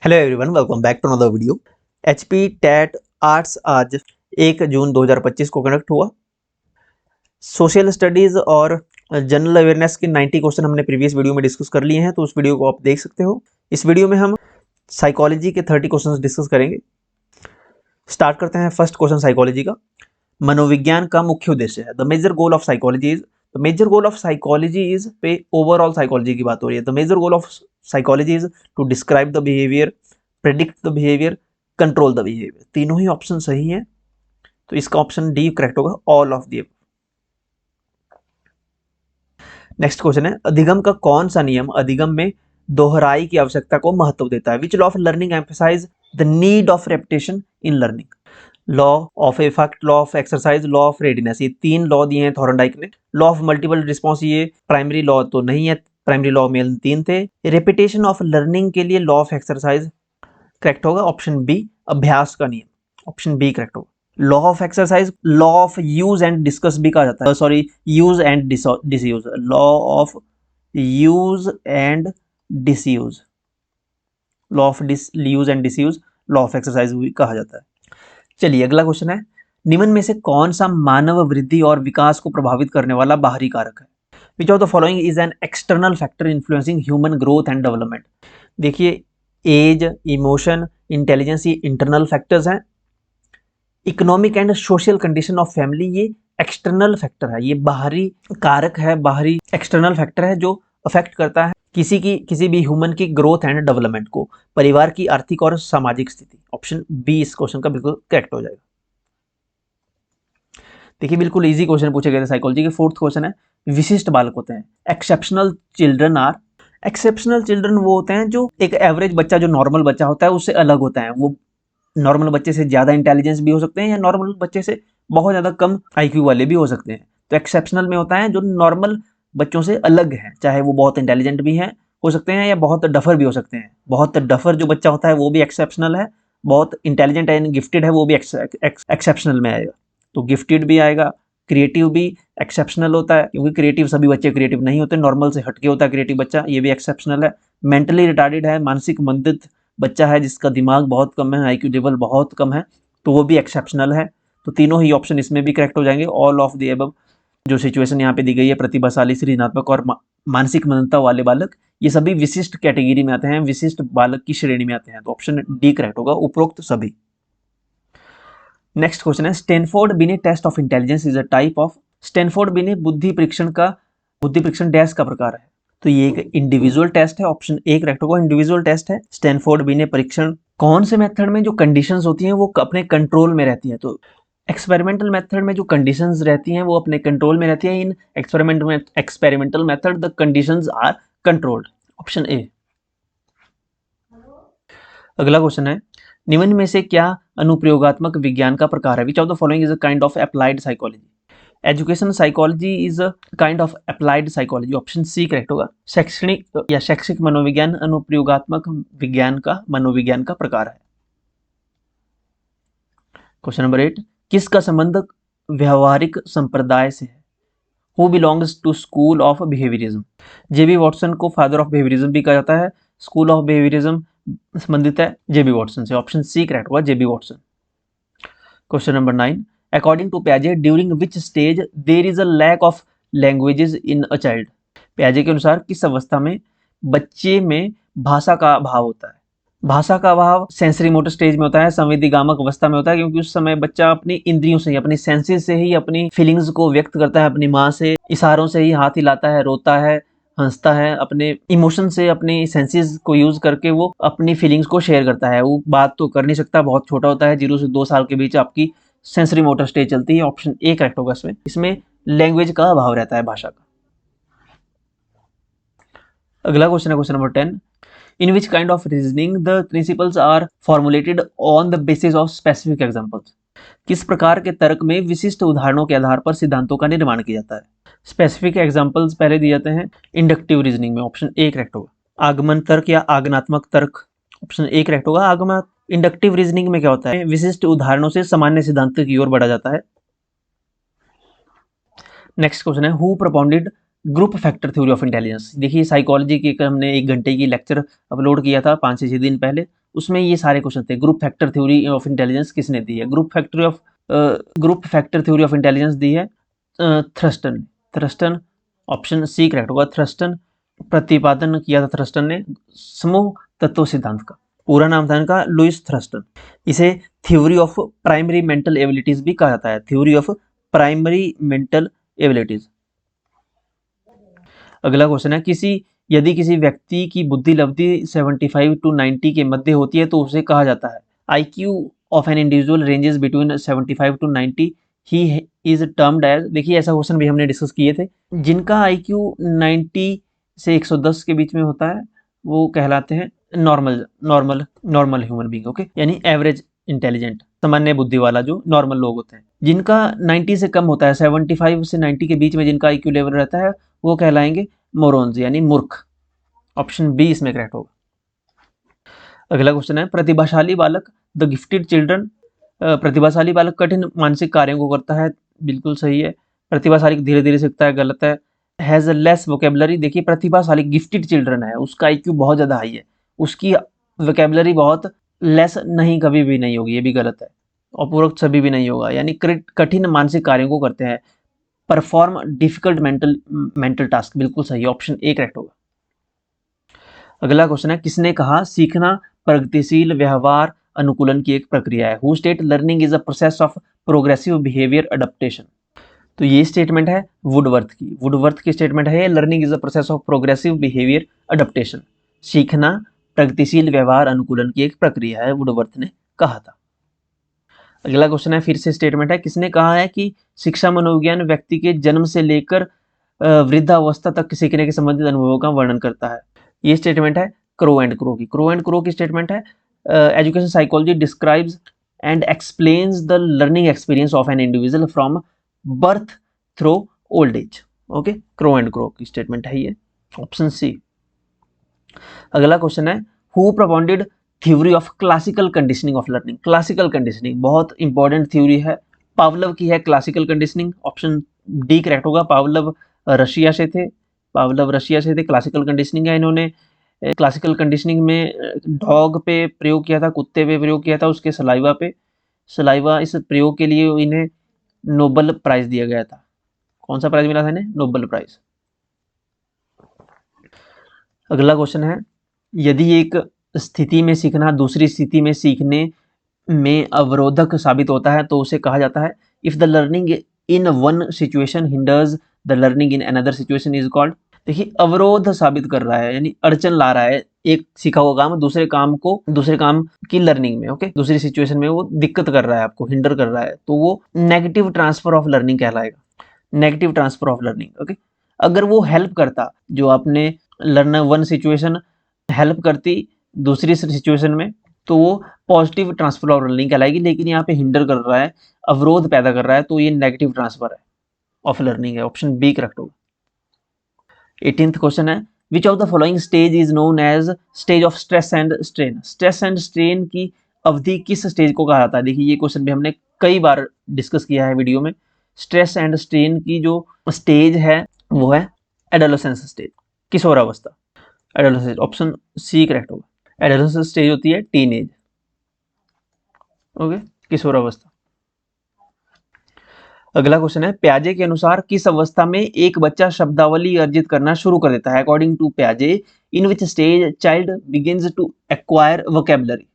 Hello everyone, welcome back to another video. HP TET arts आज 1 जून 2025 को conduct हुआ। सोशल स्टडीज और जनरल अवेयरनेस के 90 क्वेश्चन हमने प्रीवियस वीडियो में डिस्कस कर लिए हैं, तो उस वीडियो को आप देख सकते हो। इस वीडियो में हम साइकोलॉजी के 30 क्वेश्चन डिस्कस करेंगे। स्टार्ट करते हैं फर्स्ट क्वेश्चन साइकोलॉजी का। मनोविज्ञान का मुख्य उद्देश्य है। The major goal of psychology is पे ओवरऑल साइकोलॉजी की बात हो रही है। The major goal of psychology is to describe the behaviour, predict the behaviour, control the behaviour. तीनों ही ऑप्शन सही हैं, तो इसका ऑप्शन डी करेक्ट होगा, all of the. Next question है, अधिगम का कौन सा नियम अधिगम में दोहराई की आवश्यकता को महत्व देता है? Which law of learning emphasise the need of repetition in learning? Law of effect, law of exercise, law of readiness. ये 3 लॉ दिए हैं थॉर्नडाइक ने। लॉ ऑफ मल्टीपल रिस्पॉन्स ये प्राइमरी लॉ तो नहीं है, प्राइमरी लॉ में 3 थे। रेपिटेशन ऑफ लर्निंग के लिए लॉ ऑफ एक्सरसाइज करेक्ट होगा, ऑप्शन बी, अभ्यास का नियम, ऑप्शन बी करेक्ट होगा। Law of exercise law of use and discuss भी कहा जाता है, sorry use and disuse. Law of use and disuse, law of use and disuse law of exercise भी कहा जाता है। चलिए अगला क्वेश्चन है, निम्न में से कौन सा मानव वृद्धि और विकास को प्रभावित करने वाला बाहरी कारक है? Which of the following is an external factor influencing human growth and development? देखिए, एज, इमोशन, इंटेलिजेंस ये इंटरनल फैक्टर्स हैं। Economic and social condition of family ये एक्सटर्नल फैक्टर है, ये बाहरी कारक है, बाहरी एक्सटर्नल फैक्टर है जो अफेक्ट करता है किसी भी ह्यूमन की ग्रोथ एंड डेवलपमेंट को। परिवार की आर्थिक और सामाजिक स्थिति, ऑप्शन बी इस क्वेश्चन का बिल्कुल करेक्ट हो जाएगा। देखिए, बिल्कुल इजी क्वेश्चन पूछे गए थे साइकोलॉजी के। 4th क्वेश्चन है, विशिष्ट बालक होते हैं। Exceptional children are, exceptional children वो होते हैं जो एक एवरेज बच्चा, जो नॉर्मल बच्चा होता है उससे अलग होता है। वो नॉर्मल बच्चे से ज़्यादा इंटेलिजेंस भी हो सकते हैं या नॉर्मल बच्चे से बहुत ज़्यादा कम आईक्यू वाले भी हो सकते हैं। तो एक्सेप्शनल में होता है जो नॉर्मल बच्चों से अलग है, चाहे वो बहुत इंटेलिजेंट भी हैं हो सकते हैं या बहुत डफर भी हो सकते हैं। बहुत डफर जो बच्चा होता है वो भी एक्सेप्शनल है, बहुत इंटेलिजेंट एंड गिफ्टेड है वो भी एक्सेप्शनल में आएगा। तो गिफ्टेड भी आएगा, क्रिएटिव भी एक्सेप्शनल होता है, क्योंकि क्रिएटिव सभी बच्चे क्रिएटिव नहीं होते, नॉर्मल से हटके होता है क्रिएटिव बच्चा, ये भी एक्सेप्शनल है। मेंटली रिटार्डेड है, मानसिक मंदित बच्चा है जिसका दिमाग बहुत कम है, आईक्यू लेवल बहुत कम है, तो वो भी एक्सेप्शनल है। तो तीनों ही ऑप्शन इसमें भी करेक्ट हो जाएंगे, ऑल ऑफ द अबव। जो सिचुएशन यहाँ पे दी गई है, प्रतिभाशाली, सृजनात्मक और मानसिक मंदता वाले बालक, ये सभी विशिष्ट कैटेगरी में आते हैं, विशिष्ट बालक की श्रेणी में आते हैं, तो ऑप्शन डी करेक्ट होगा, उपरोक्त सभी। नेक्स्ट क्वेश्चन है, Stanford Binet test of intelligence is a type of? Stanford Binet बुद्धि परीक्षण डैश का प्रकार है? तो ये एक इंडिविजुअल टेस्ट है, ऑप्शन ए करेक्ट होगा, इंडिविजुअल टेस्ट है। स्टैनफोर्ड बिने परीक्षण कौन से मेथड में जो कंडीशंस होती हैं वो अपने कंट्रोल में रहती हैं? तो एक्सपेरिमेंटल मेथड में जो कंडीशंस रहती हैं वो अपने कंट्रोल में रहती हैं। In experimental method the conditions are controlled, option A. अगला क्वेश्चन है, निम्न में से क्या अनुप्रयोगात्मक विज्ञान का प्रकार है? Which of the following is a kind of applied psychology? Education psychology is a kind of applied psychology, option C correct होगा। शैक्षिक मनोविज्ञान अनुप्रयोगात्मक विज्ञान का मनोविज्ञान का प्रकार है। क्वेश्चन नंबर 8, किसका संबंध व्यवहारिक संप्रदाय से है? Who belongs to school of behaviourism? JB Watson को फादर ऑफ बिहेवियरिज्म भी कहा जाता है। स्कूल ऑफ बिहेवियरिज्म संबंधित है जेबी वॉटसन से, ऑप्शन सी करेक्ट होगा, JB Watson. Question number 9, according to पियाजे during which stage there is a lack of languages in a child? पियाजे के अनुसार किस अवस्था में बच्चे में भाषा का अभाव होता है? भाषा का अभाव सेंसरी मोटर स्टेज में होता है, संवेदीगामक अवस्था में होता है, क्योंकि उस समय बच्चा अपनी इंद्रियों से ही, अपनी सेंसेस से ही अपनी फीलिंग्स को व्यक्त करता है, अपनी माँ से इशारों से ही हाथ हिलाता है, रोता है, हंसता है, अपने इमोशन से, अपनी सेंसेस को यूज करके वो अपनी फीलिंग्स को शेयर करता है। वो बात तो कर नहीं सकता, बहुत छोटा होता है, 0 से 2 साल के बीच आपकी सेंसरी मोटर स्टेज चलती है, ऑप्शन ए करेक्ट होगा इसमें लैंग्वेज का अभाव रहता है, भाषा का। अगला क्वेश्चन है question number 10, in which kind of reasoning the principles are formulated on the basis of specific examples? किस प्रकार के तर्क में विशिष्ट उदाहरणों के आधार पर सिद्धांतों का निर्माण किया जाता है? स्पेसिफिक एग्जांपल्स पहले दिए जाते हैं इंडक्टिव रीजनिंग में, ऑप्शन ए करेक्ट होगा। आगमन तर्क या आगमनात्मक तर्क, ऑप्शन ए करेक्ट होगा। आगमन इंडक्टिव रीजनिंग में क्या होता है? विशिष्ट उदाहरणों से सामान्य सिद्धांत की ओर बढ़ा जाता है। नेक्स्ट क्वेश्चन है, who propounded group factor theory of intelligence? देखिए, साइकोलॉजी के हमने 1 घंटे की लेक्चर अपलोड किया था 5 से 6 दिन पहले, उसमें ये सारे क्वेश्चन थे। Group factor theory of intelligence किसने दी है? Group factor theory of intelligence दी है Thurstone. Thurstone option C correct होगा। थ्रस्टन प्रतिपादन किया था थ्रस्टन ने समूह तत्व सिद्धांत का। पूरा नाम था इनका लुइस थ्रस्टन। इसे theory of primary mental abilities भी कहा जाता है। Theory of primary mental abilities. अगला क्वेश्चन है यदि किसी व्यक्ति की बुद्धि लब्धि 75 to 90 के मध्य होती है तो उसे कहा जाता है। IQ of an individual ranges between 75 to 90 he is termed as. देखिए ऐसा क्वेश्चन भी हमने डिस्कस किए थे। जिनका IQ 90 से 110 के बीच में होता है वो कहलाते हैं नॉर्मल ह्यूमन बीइंग। ओके, यानी एवरेज इंटेलिजेंट, सामान्य बुद्धि वाला जो नॉर्मल लोग होते हैं। जिनका 90 से कम होता है, 75 से 90 के बीच में जिनका IQ लेवल रहता है वो कहलाएंगे मोरॉन्स यानी मूर्ख। ऑप्शन बी इसमें करेक्ट होगा। अगला क्वेश्चन है प्रतिभाशाली बालक द गिफ्टेड चिल्ड्रन। प्रतिभाशाली बालक कठिन मानसिक कार्यों को करता है, बिल्कुल सही है। प्रतिभाशाली धीरे धीरे सीखता है, गलत है। Has less vocabulary. देखिए प्रतिभाशाली गिफ्टेड चिल्ड्रन है, उसका IQ बहुत ज्यादा हाई है, उसकी वोकेबलरी बहुत लेस नहीं, कभी भी नहीं होगी, ये भी गलत है। उपरोक्त सभी भी नहीं होगा, यानी कठिन मानसिक कार्यों को करते हैं। परफॉर्म डिफिकल्ट मेंटल टास्क, बिल्कुल सही, ऑप्शन ए करेक्ट होगा। अगला क्वेश्चन है किसने कहा सीखना प्रगतिशील व्यवहार अनुकूलन की एक प्रक्रिया है? Who state learning is a process of progressive behaviour adaptation. तो ये स्टेटमेंट है वुडवर्थ की। वुडवर्थ की स्टेटमेंट है learning is a process of progressive behaviour adaptation. सीखना प्रगतिशील व्यवहार अनुकूलन की एक प्रक्रिया है, वुडवर्थ ने कहा था। अगला क्वेश्चन है फिर से स्टेटमेंट है किसने कहा है कि शिक्षा मनोविज्ञान व्यक्ति के जन्म से लेकर वृद्धावस्था तक सीखने के संबंधित अनुभवों का वर्णन करता है? ये स्टेटमेंट है क्रो एंड क्रो की। क्रो एंड क्रो की स्टेटमेंट है education psychology describes and explains the learning experience of an individual from birth through old age. Okay, Crow and Crow की स्टेटमेंट है ये, ऑप्शन सी। अगला question है who propounded theory of classical conditioning of learning. Classical conditioning बहुत important theory है, Pavlov की है classical conditioning, option D correct होगा। पावलव रशिया से थे, क्लासिकल कंडीशनिंग है इन्होंने। क्लासिकल कंडीशनिंग में डॉग पे प्रयोग किया था, कुत्ते पे प्रयोग किया था, उसके सलाइवा इस प्रयोग के लिए इन्हें नोबेल प्राइज दिया गया था। कौन सा प्राइज मिला था इन्हें? Nobel prize. अगला क्वेश्चन है यदि एक स्थिति में सीखना दूसरी स्थिति में सीखने में अवरोधक साबित होता है तो उसे कहा जाता है if the learning in one situation hinders the learning in another situation is called. देखिए अवरोध साबित कर रहा है यानी अड़चन ला रहा है, एक सीखा हुआ काम दूसरे काम की लर्निंग में, ओके, दूसरी सिचुएशन में वो दिक्कत कर रहा है, आपको हिंडर कर रहा है, तो वो नेगेटिव ट्रांसफर ऑफ लर्निंग कहलाएगा। Negative transfer of learning, okay. अगर वो हेल्प करता, जो आपने लर्नर वन सिचुएशन हेल्प करती दूसरी सिचुएशन में, तो वो पॉजिटिव ट्रांसफर ऑफ लर्निंग कहलाएगी। लेकिन यहाँ पे हिंडर कर रहा है, अवरोध पैदा कर रहा है, तो ये नेगेटिव ट्रांसफर है ऑफ लर्निंग है, ऑप्शन बी करेक्ट होगा। 18th क्वेश्चन है which of the following stage is known as stage of stress and strain. Stress and strain की अवधि किस स्टेज को कहा जाता है? देखिए ये क्वेश्चन भी हमने कई बार डिस्कस किया है वीडियो में। स्ट्रेस एंड स्ट्रेन की जो स्टेज है वो है एडोलेसेंस स्टेज, किशोरावस्था। एडोलेसेंस, ऑप्शन सी करेक्ट होगा। एडोलेसेंस स्टेज होती है टीनेज, ओके, किशोरावस्था। अगला क्वेश्चन है प्याजे के अनुसार किस अवस्था में एक बच्चा शब्दावली अर्जित करना शुरू कर देता है? अकॉर्डिंग टू प्याजे in which stage child begins to acquire vocabulary.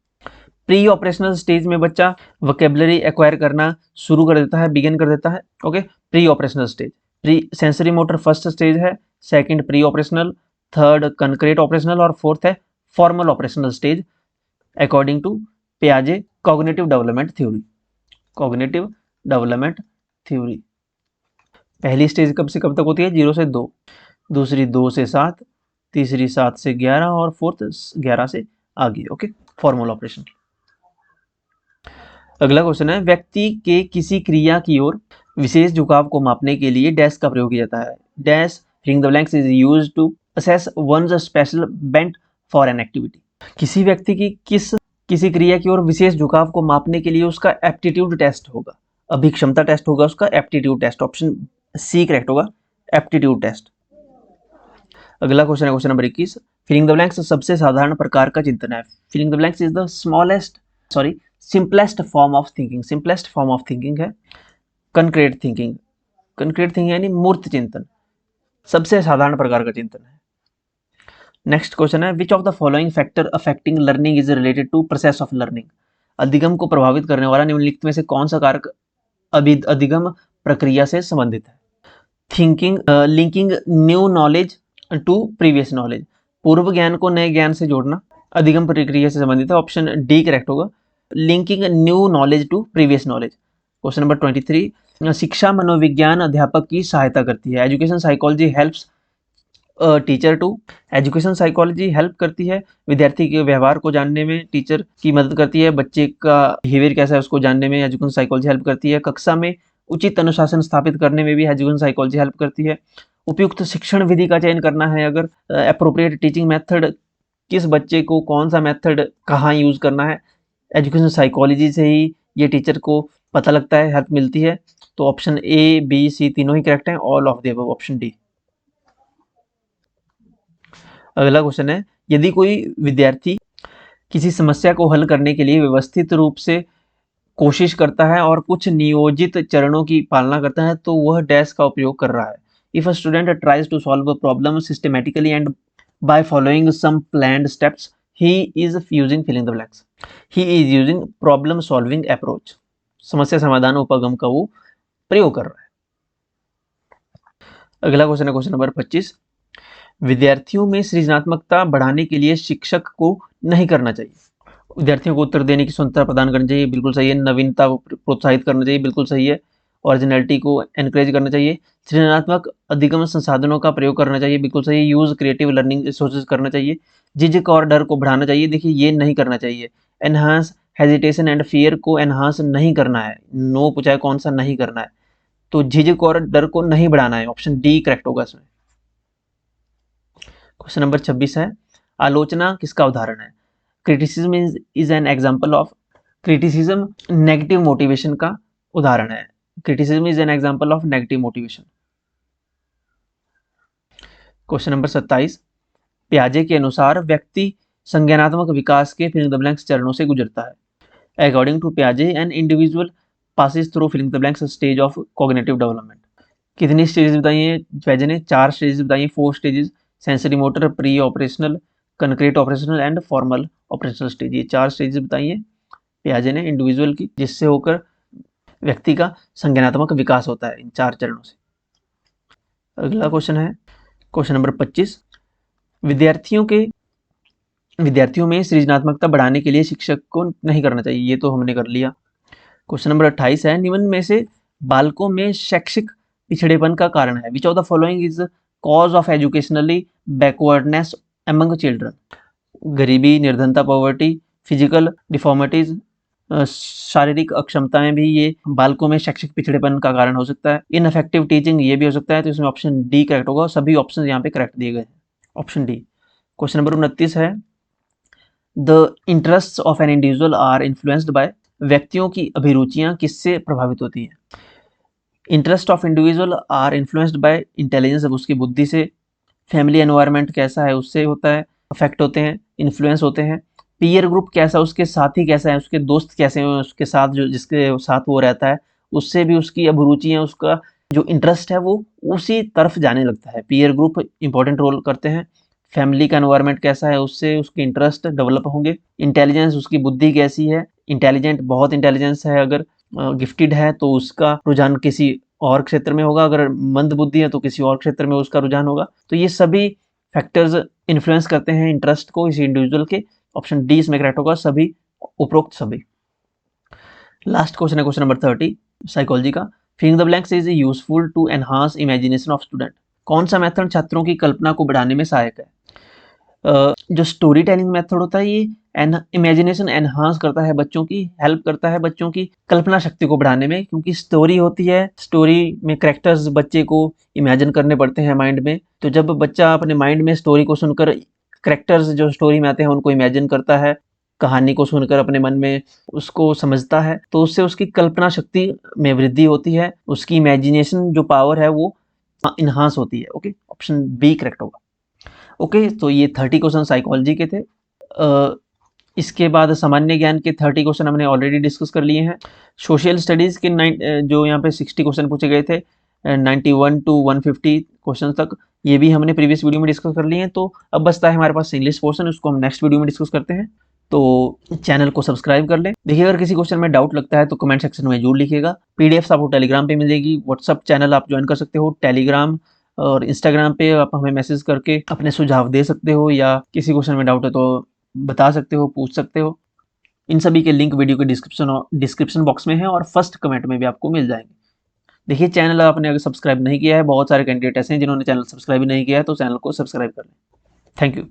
Pre operational stage में बच्चा वोकेबलरी एक्वायर करना शुरू कर देता है, बिगिन कर देता है, okay. Pre operational stage, pre sensory motor first stage है, second pre operational, third concrete operational और फोर्थ है formal operational stage according to प्याजे cognitive development theory. Cognitive development theory पहली स्टेज कब से कब तक होती है? 0 से 2, दूसरी 2 से 7, तीसरी 7 से 11 और फोर्थ 11 से आगे, ओके, फॉर्मल ऑपरेशन। अगला क्वेश्चन है व्यक्ति के किसी क्रिया की ओर विशेष झुकाव को मापने के लिए डैश का प्रयोग किया जाता है? Dash filling the blanks is used to assess one's special bent for an activity. किसी व्यक्ति की किसी क्रिया की ओर विशेष झुकाव को मापने के लिए उसका एप्टीट्यूड टेस्ट होगा, अभिक्षमता टेस्ट होगा उसका, aptitude test, option C correct होगा, एप्टीट्यूड टेस्ट। अगला क्वेश्चन है question number 21। Filling the blanks सबसे साधारण प्रकार का चिंतन है। Filling the blanks is the simplest form of thinking. Simplest form of thinking है कंक्रीट थिंकिंग। कंक्रीट थिंकिंग यानी मूर्त चिंतन, सबसे साधारण प्रकार का चिंतन है। नेक्स्ट क्वेश्चन है which of the following factor affecting learning is related to process of learning. अधिगम को प्रभावित करने वाला निम्नलिखित में से कौन सा कारक अधिगम प्रक्रिया से संबंधित है। Thinking linking new knowledge to previous knowledge, पूर्व ज्ञान को नए ज्ञान से जोड़ना अधिगम प्रक्रिया से संबंधित है। ऑप्शन डी करेक्ट होगा, linking new knowledge to previous knowledge. Question number 23। शिक्षा मनोविज्ञान अध्यापक की सहायता करती है। Education psychology helps teacher to. Education psychology help करती है विद्यार्थी के व्यवहार को जानने में, टीचर की मदद करती है बच्चे का बिहेवियर कैसा है उसको जानने में, एजुकेशन साइकोलॉजी हेल्प करती है। कक्षा में उचित अनुशासन स्थापित करने में भी एजुकेशन साइकोलॉजी हेल्प करती है। उपयुक्त शिक्षण विधि का चयन करना है, अगर अप्रोप्रिएट टीचिंग मेथड, किस बच्चे को कौन सा मेथड कहाँ यूज करना है, एजुकेशन साइकोलॉजी से ही ये टीचर को पता लगता है, हेल्प मिलती है। तो ऑप्शन ए बी सी तीनों ही करेक्ट हैं, all of the above, option D. अगला क्वेश्चन है यदि कोई विद्यार्थी किसी समस्या को हल करने के लिए व्यवस्थित रूप से कोशिश करता है और कुछ नियोजित चरणों की पालना करता है तो वह डैश का उपयोग कर रहा है। If a student tries to solve a problem systematically and by following some planned steps he is using filling the blanks. He is using problem solving approach, समस्या समाधान उपगम का वो प्रयोग कर रहा है। अगला क्वेश्चन है क्वेश्चन नंबर 25। विद्यार्थियों में सृजनात्मकता बढ़ाने के लिए शिक्षक को नहीं करना चाहिए। विद्यार्थियों को उत्तर देने की स्वतंत्रता प्रदान करनी चाहिए, बिल्कुल सही है। नवीनता को प्रोत्साहित करना चाहिए, बिल्कुल सही है। ओरिजिनलिटी को एनकरेज करना चाहिए। सृजनात्मक अधिगम संसाधनों का प्रयोग करना चाहिए, बिल्कुल सही। यूज क्रिएटिव लर्निंग रिसोर्सेज करना चाहिए। झिझक और डर को बढ़ाना चाहिए, देखिए ये नहीं करना चाहिए। एनहांस हेजिटेशन एंड फियर को एनहांस नहीं करना है, नो पूछा है कौन सा नहीं करना है, तो झिझक और डर को नहीं बढ़ाना है, ऑप्शन डी करेक्ट होगा इसमें। क्वेश्चन नंबर 26 है आलोचना किसका उदाहरण है। Criticism is an example of. Criticism negative motivation का उदाहरण है। Criticism is an example of negative motivation. Question number 27। प्याजे के अनुसार व्यक्ति संज्ञानात्मक विकास के फिलिंग द ब्लैंक्स चरणों से गुजरता है। अकॉर्डिंग टू प्याजे an individual passes through filling the blanks stage of cognitive development. कितनी स्टेजेस बताई है प्याजे ने, 4 स्टेजेस बताई है, 4 stages. Sensory motor, pre operational, concrete operational and formal operational stage, ये 4 स्टेजेस बताई है प्याजे ने इंडिविजुअल की, जिससे होकर व्यक्ति का संज्ञानात्मक विकास होता है इन 4 चरणों से। अगला क्वेश्चन है क्वेश्चन नंबर 25। विद्यार्थियों में सृजनात्मकता बढ़ाने के लिए शिक्षक को नहीं करना चाहिए, ये तो हमने कर लिया। क्वेश्चन नंबर 28 है निम्न में से बालकों में शैक्षिक पिछड़ेपन का कारण है। Which of the following is cause of educationally backwardness among children. गरीबी, निर्धनता, पॉवर्टी, फिजिकल डिफॉर्मिटीज, शारीरिक अक्षमताएं भी ये बालकों में शैक्षिक पिछड़ेपन का कारण हो सकता है। इनफेक्टिव टीचिंग ये भी हो सकता है, तो इसमें ऑप्शन डी करेक्ट होगा। सभी ऑप्शन यहाँ पे करेक्ट दिए गए हैं, ऑप्शन डी। क्वेश्चन नंबर 29 है the interest of an individual are influenced by. व्यक्तियों की अभिरुचियां किससे प्रभावित होती हैं। Interest of individual are influenced by intelligence, अब उसकी बुद्धि से। फैमिली एनवायरनमेंट कैसा है उससे होता है, अफेक्ट होते हैं, इन्फ्लुएंस होते हैं। पीयर ग्रुप कैसा, उसके साथी कैसा है, उसके दोस्त कैसे हैं, उसके साथ जो जिसके साथ वो रहता है उससे भी उसकी अभिरुचियां, उसका जो इंटरेस्ट है वो उसी तरफ जाने लगता है। पीयर ग्रुप इंपॉर्टेंट रोल करते हैं। फैमिली का एनवायरनमेंट कैसा है उससे उसके इंटरेस्ट डेवलप होंगे। इंटेलिजेंस, उसकी बुद्धि कैसी है, इंटेलिजेंट, बहुत इंटेलिजेंस है, अगर गिफ्टेड है तो उसका रुझान किसी और क्षेत्र में होगा, अगर मंद बुद्धि है तो किसी और क्षेत्र में उसका रुझान होगा। तो ये सभी फैक्टर्स इन्फ्लुएंस करते हैं इंटरेस्ट को इस इंडिविजुअल के, ऑप्शन डी इसमें करेक्ट होगा, सभी उपरोक्त सभी। लास्ट क्वेश्चन है क्वेश्चन नंबर 30 साइकोलॉजी का। Filling the blanks is useful to enhance imagination of student. कौन सा मेथड छात्रों की कल्पना को बढ़ाने में सहायक है। जो स्टोरी टेलिंग मेथड होता है ये इमेजिनेशन एनहांस करता है बच्चों की, हेल्प करता है बच्चों की कल्पना शक्ति को बढ़ाने में, क्योंकि स्टोरी होती है, स्टोरी में कैरेक्टर्स बच्चे को इमेजिन करने पड़ते हैं माइंड में। तो जब बच्चा अपने माइंड में स्टोरी को सुनकर कैरेक्टर्स जो स्टोरी में आते हैं उनको इमेजिन करता है, कहानी को सुनकर अपने मन में उसको समझता है, तो उससे उसकी कल्पना शक्ति में वृद्धि होती है, उसकी इमेजिनेशन जो पावर है वो इन्हांस होती है। ओके, ऑप्शन बी करेक्ट होगा। ओके, तो ये 30 क्वेश्चन साइकोलॉजी के थे। इसके बाद सामान्य ज्ञान के 30 क्वेश्चन हमने ऑलरेडी डिस्कस कर लिए हैं। सोशल स्टडीज़ के जो यहाँ पे 60 क्वेश्चन पूछे गए थे 91 टू 150 क्वेश्चन तक, ये भी हमने प्रीवियस वीडियो में डिस्कस कर लिए हैं। तो अब बचता है हमारे पास इंग्लिश पोर्शन, उसको हम नेक्स्ट वीडियो में डिस्कस करते हैं। तो चैनल को सब्सक्राइब कर लें। देखिए, अगर किसी क्वेश्चन में डाउट लगता है तो कमेंट सेक्शन में जरूर लिखिएगा। पीडीएफ आपको टेलीग्राम पे मिलेगी, व्हाट्सअप चैनल आप ज्वाइन कर सकते हो, टेलीग्राम और इंस्टाग्राम पे आप हमें मैसेज करके अपने सुझाव दे सकते हो, या किसी क्वेश्चन में डाउट है तो बता सकते हो, पूछ सकते हो। इन सभी के लिंक वीडियो के डिस्क्रिप्शन बॉक्स में है और फर्स्ट कमेंट में भी आपको मिल जाएंगे। देखिए, चैनल आपने अगर सब्सक्राइब नहीं किया है, बहुत सारे कैंडिडेट ऐसे हैं जिन्होंने चैनल सब्सक्राइब नहीं किया है, तो चैनल को सब्सक्राइब कर लें। Thank you.